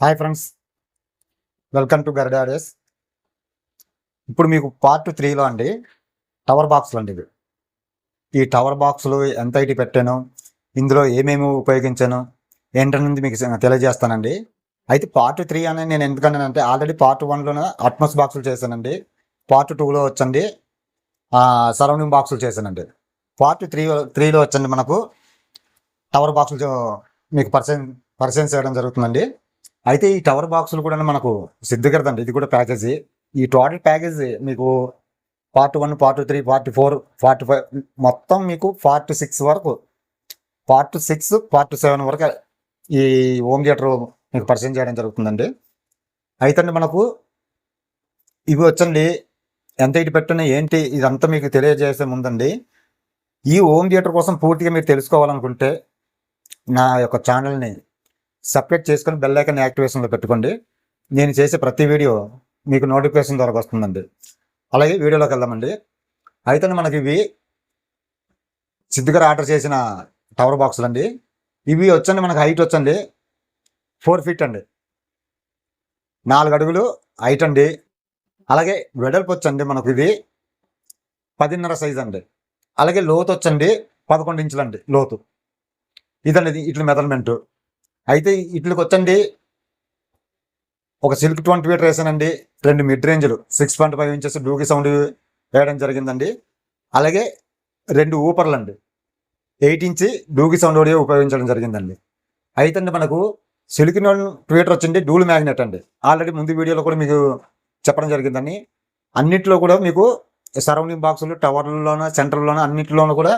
Hi friends, welcome to Garuda days. ఇప్పుడు మీకు part 3లో అండి టవర్ బాక్సులు అండి ఇవి. ఈ టవర్ బాక్సులు ఎంత ఇటు పెట్టాను, ఇందులో ఏమేమి ఉపయోగించాను ఏంటనేది మీకు తెలియజేస్తానండి. అయితే పార్ట్ 3 అని నేను ఎందుకన్నానంటే ఆల్రెడీ పార్ట్ 1లోనే అట్మోస్ బాక్సులు చేశానండి. పార్ట్ 2లో వచ్చండి సరౌండింగ్ బాక్సులు చేశానండి. పార్ట్ 3లో వచ్చండి మనకు టవర్ బాక్సులు మీకు పరిచయం చేయడం జరుగుతుందండి. అయితే ఈ టవర్ బాక్సులు కూడా మనకు సిద్ధగరదండి. ఇది కూడా ప్యాకేజీ. ఈ టోటల్ ప్యాకేజీ మీకు పార్ట్ 1, పార్ట్ 3, పార్ట్ 4, పార్ట్ 5 మొత్తం మీకు పార్ట్ 6 వరకు, పార్ట్ 6, పార్ట్ 7 వరకు ఈ హోమ్ థియేటర్ మీకు పరిచయం చేయడం జరుగుతుందండి. అయితే మనకు ఇవి వచ్చండి ఎంత ఇటు పెట్టినా ఏంటి ఇదంతా మీకు తెలియజేసే ముందండి, ఈ హోమ్ థియేటర్ కోసం పూర్తిగా మీరు తెలుసుకోవాలనుకుంటే నా యొక్క ఛానల్ని సబ్స్క్రైబ్ చేసుకొని బెల్ ఐకాన్ యాక్టివేషన్లో పెట్టుకోండి. నేను చేసే ప్రతి వీడియో మీకు నోటిఫికేషన్ ద్వారా వస్తుందండి. అలాగే వీడియోలోకి వెళ్దామండి. అయితే మనకి ఇవి సిద్ధుగారు ఆర్డర్ చేసిన టవర్ బాక్సులు అండి. ఇవి వచ్చండి మనకు హైట్ వచ్చండి 4 feet అండి, 4 అడుగులు హైట్ అండి. అలాగే వెడల్పు వచ్చండి మనకు ఇది 10.5 సైజ్ అండి. అలాగే లోతు వచ్చండి 11 ఇంచులు అండి లోతు. ఇదండి ఇట్ల మెజర్మెంట్. అయితే ఇట్లకి వచ్చండి ఒక సిల్క్ 20 feet వేసానండి, 2 మిడ్ రేంజ్లు 6.5 inches డూకి సౌండ్ వేయడం జరిగిందండి. అలాగే 2 ఊపర్లు అండి 8 inch డూకి సౌండ్ కూడా ఉపయోగించడం జరిగిందండి. అయితే మనకు సిల్క్ 20 feet వచ్చింది డూల్ మ్యాగ్నెట్ అండి. ఆల్రెడీ ముందు వీడియోలో కూడా మీకు చెప్పడం జరిగిందండి. అన్నిట్లో కూడా మీకు సరౌండింగ్ బాక్సులు టవర్లలోన సెంటర్లోన అన్నింటిలోనూ కూడా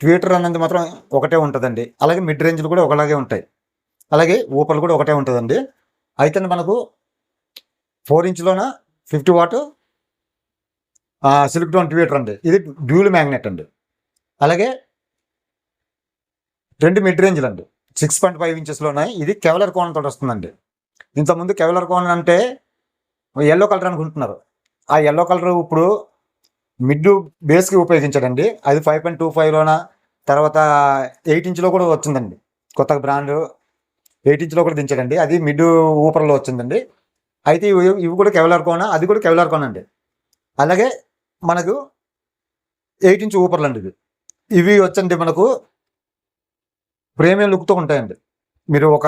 ట్వీటర్ అన్నది మాత్రం ఒకటే ఉంటుందండి. అలాగే మిడ్ రేంజ్లు కూడా ఒకలాగే ఉంటాయి. అలాగే ఊపర్లు కూడా ఒకటే ఉంటుందండి. అయితే మనకు 4 inchలోన 50 watt సిల్క్ 20 feet అండి. ఇది డ్యూల్ మ్యాగ్నెట్ అండి. అలాగే 2 మిడ్ రేంజ్లు అండి 6.5 inchesలో ఉన్నాయి. ఇది కెవలర్ కోన్ తోటి వస్తుందండి. ఇంతకుముందు కెవలర్ కోన్ అంటే ఎల్లో కలర్ అనుకుంటున్నారు. ఆ ఎల్లో కలర్ ఇప్పుడు మిడ్ బేస్కి ఉపయోగించాడండి. అది 5.25లోన తర్వాత 8 inchలో కూడా వచ్చిందండి. కొత్త బ్రాండ్ 8 inchలో కూడా దించాడండి. అది మిడ్ ఊపర్లో వచ్చిందండి. అయితే ఇవి కూడా కెవలర్ కోన, అది కూడా కెవలర్ కోన్ అండి. అలాగే మనకు 8 inch ఊపర్లు అండి. ఇవి వచ్చండి మనకు ప్రీమియం లుక్తో ఉంటాయండి. మీరు ఒక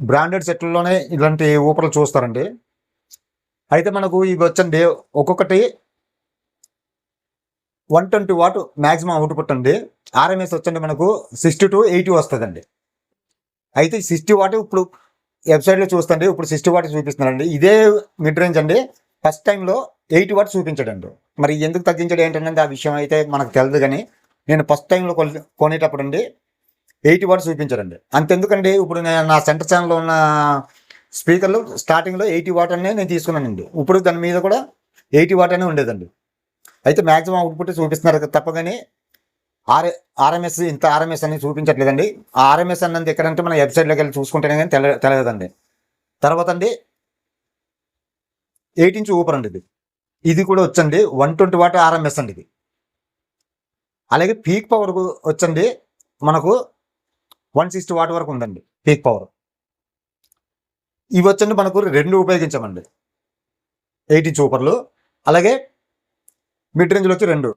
బ్రాండెడ్ సెట్లలోనే ఇలాంటి ఊపర్లు చూస్తారండి. అయితే మనకు ఇవి వచ్చండి ఒక్కొక్కటి 120 watt మ్యాక్సిమం అవుట్పుట్ అండి. ఆర్ఎంఎస్ వచ్చండి మనకు 60 to 80 వస్తుందండి. అయితే 60 watt ఇప్పుడు వెబ్సైట్లో చూస్తండి, ఇప్పుడు 60 watt చూపిస్తున్నారండి. ఇదే మిడ్ రేంజ్ అండి. ఫస్ట్ టైంలో 80 watt చూపించాడండి. మరి ఎందుకు తగ్గించాడు ఏంటంటే ఆ విషయం అయితే మనకు తెలియదు. కానీ నేను ఫస్ట్ టైంలో కొనేటప్పుడు అండి 80 watt చూపించాడండి. అంతెందుకండి, ఇప్పుడు నేను నా సెంటర్ ఛానల్లో ఉన్న స్పీకర్లు స్టార్టింగ్లో 80 watt అనే నేను తీసుకున్నానండి. ఇప్పుడు దాని మీద కూడా 80 watt అనే ఉండేదండి. అయితే మ్యాక్సిమం అవుట్పుట్ చూపిస్తున్నారు తప్ప కానీ ఆర్ఎంఎస్ ఇంత ఆర్ఎంఎస్ అని చూపించట్లేదండి. ఆర్ఎంఎస్ అన్నది ఎక్కడంటే మన వెబ్సైట్లోకి వెళ్ళి చూసుకుంటేనే కానీ తెలియదండి. తర్వాత అండి 8 inch ఊపర్ అండి. ఇది కూడా వచ్చండి 120 watt ఆర్ఎంఎస్ అండి ఇది. అలాగే పీక్ పవర్ వచ్చండి మనకు 160 watt వరకు ఉందండి పీక్ పవర్. ఇవి వచ్చండి మనకు 2 ఉపయోగించామండి 8 inch ఊపర్లు. అలాగే మిడ్ రేంజ్లో వచ్చి 2.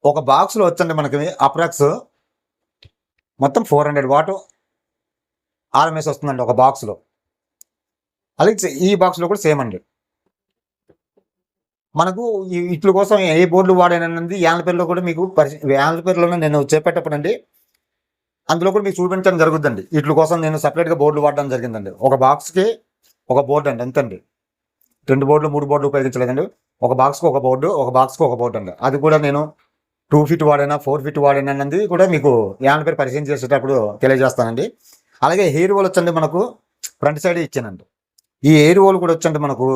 ఒక బాక్స్లో వచ్చండి మనకి అప్రాక్స్ మొత్తం 400 watt ఆర్ఎంఎస్ వస్తుందండి ఒక బాక్స్లో. అలాగే ఈ బాక్స్లో కూడా సేమ్ అండి. మనకు ఇట్ల కోసం ఏ బోర్డులు వాడానన్నది యాంప్లిఫైర్లో కూడా మీకు యాంప్లిఫైర్లోనే నేను చెప్పేటప్పుడు అండి అందులో కూడా మీకు చూపించడం జరుగుతుందండి. వీటి కోసం నేను సపరేట్గా బోర్డులు వాడడం జరిగిందండి. ఒక బాక్స్కి ఒక బోర్డు అండి, అంతండి. 2 బోర్డులు 3 బోర్డులు ఉపయోగించలేదండి. ఒక బాక్స్కి ఒక బోర్డు, ఒక బాక్స్కి ఒక బోర్డు అండి. అది కూడా నేను 2 feet వాడినా 4 feet వాడినా అన్నది కూడా మీకు యాంప్లిఫైర్ పరిచయం చేసేటప్పుడు తెలియజేస్తానండి. అలాగే హెయిర్ హోల్ వచ్చండి మనకు ఫ్రంట్ సైడ్ ఇచ్చానండి. ఈ ఎయిర్ హోల్ కూడా వచ్చండి మనకు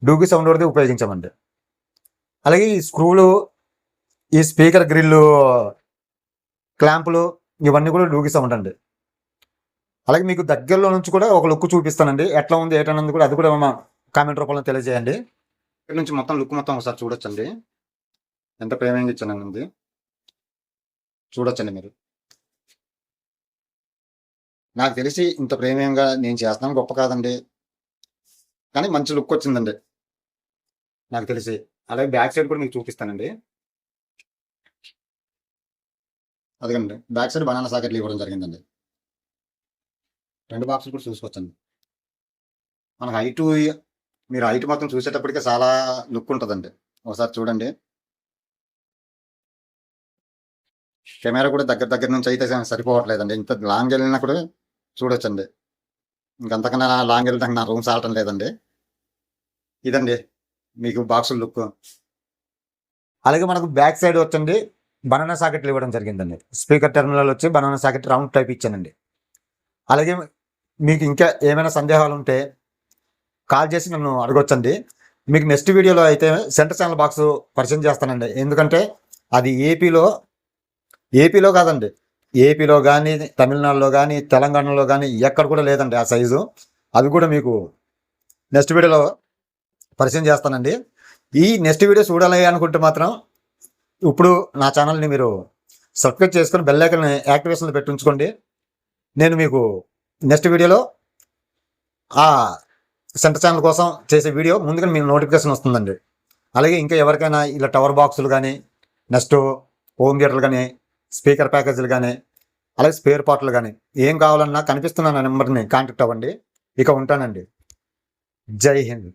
డూకి సౌండ్ వరకు ఉపయోగించామండి. అలాగే ఈ స్క్రూలు, ఈ స్పీకర్ గ్రిల్లు, క్లాంపులు ఇవన్నీ కూడా డూకి సౌండ్ అండి. అలాగే మీకు దగ్గరలో నుంచి కూడా ఒక లుక్ చూపిస్తానండి. ఎట్లా ఉంది ఏంటన్నది కూడా అది కూడా కామెంట్ రూపంలో తెలియజేయండి. ఇక్కడ నుంచి మొత్తం లుక్ మొత్తం ఒకసారి చూడొచ్చండి. ఎంత ప్రేమగా ఇచ్చానండి చూడొచ్చండి మీరు. నాకు తెలిసి ఇంత ప్రీమియంగా నేను చేస్తున్నాను గొప్ప కాదండి, కానీ మంచి లుక్ వచ్చిందండి నాకు తెలిసి. అలాగే బ్యాక్ సైడ్ కూడా మీకు చూపిస్తానండి. అదిగండి బ్యాక్ సైడ్ బనానా సాకెట్లు ఇవ్వడం జరిగిందండి. 2 బాక్సులు కూడా చూసుకోవచ్చండి. మన హైటు, మీరు హైట్ మొత్తం చూసేటప్పటికే చాలా లుక్ ఉంటుందండి. ఒకసారి చూడండి. కెమెరా కూడా దగ్గర దగ్గర నుంచి అయితే సరిపోవట్లేదండి. ఇంత లాంగ్ వెళ్ళినా కూడా చూడొచ్చండి. ఇంకంతకన్నా లాంగ్ వెళ్ళడానికి నా రూమ్స్ ఆడటం లేదండి. ఇదండి మీకు బాక్సుల లుక్. అలాగే మనకు బ్యాక్ సైడ్ వచ్చండి బనానా సాకెట్లు ఇవ్వడం జరిగిందండి. స్పీకర్ టెర్మినల్ వచ్చి బనానా సాకెట్ రౌండ్ టైప్ ఇచ్చానండి. అలాగే మీకు ఇంకా ఏమైనా సందేహాలు ఉంటే కాల్ చేసి నన్ను అడగొచ్చండి. మీకు నెక్స్ట్ వీడియోలో అయితే సెంటర్ ఛానల్ బాక్స్ పరిచయం చేస్తానండి. ఎందుకంటే అది ఏపీలో కాదండి, ఏపీలో కానీ తమిళనాడులో కానీ తెలంగాణలో కానీ ఎక్కడ కూడా లేదండి ఆ సైజు. అవి కూడా మీకు నెక్స్ట్ వీడియోలో పరిచయం చేస్తానండి. ఈ నెక్స్ట్ వీడియో చూడాలి అనుకుంటే మాత్రం ఇప్పుడు నా ఛానల్ని మీరు సబ్స్క్రైబ్ చేసుకొని బెల్ ఐకాన్ యాక్టివేషన్లో పెట్టి ఉంచుకోండి. నేను మీకు నెక్స్ట్ వీడియోలో ఆ సెంటర్ ఛానల్ కోసం చేసే వీడియో ముందుగా మీకు నోటిఫికేషన్ వస్తుందండి. అలాగే ఇంకా ఎవరికైనా ఇలా టవర్ బాక్సులు కానీ, నెక్స్ట్ హోమ్ థియేటర్లు కానీ, స్పీకర్ ప్యాకేజీలు కానీ, అలాగే స్పేర్ పార్ట్లు కానీ ఏం కావాలన్నా కనిపిస్తున్న నా నెంబర్ని కాంటాక్ట్ అవ్వండి. ఇక ఉంటానండి. జై హింద్.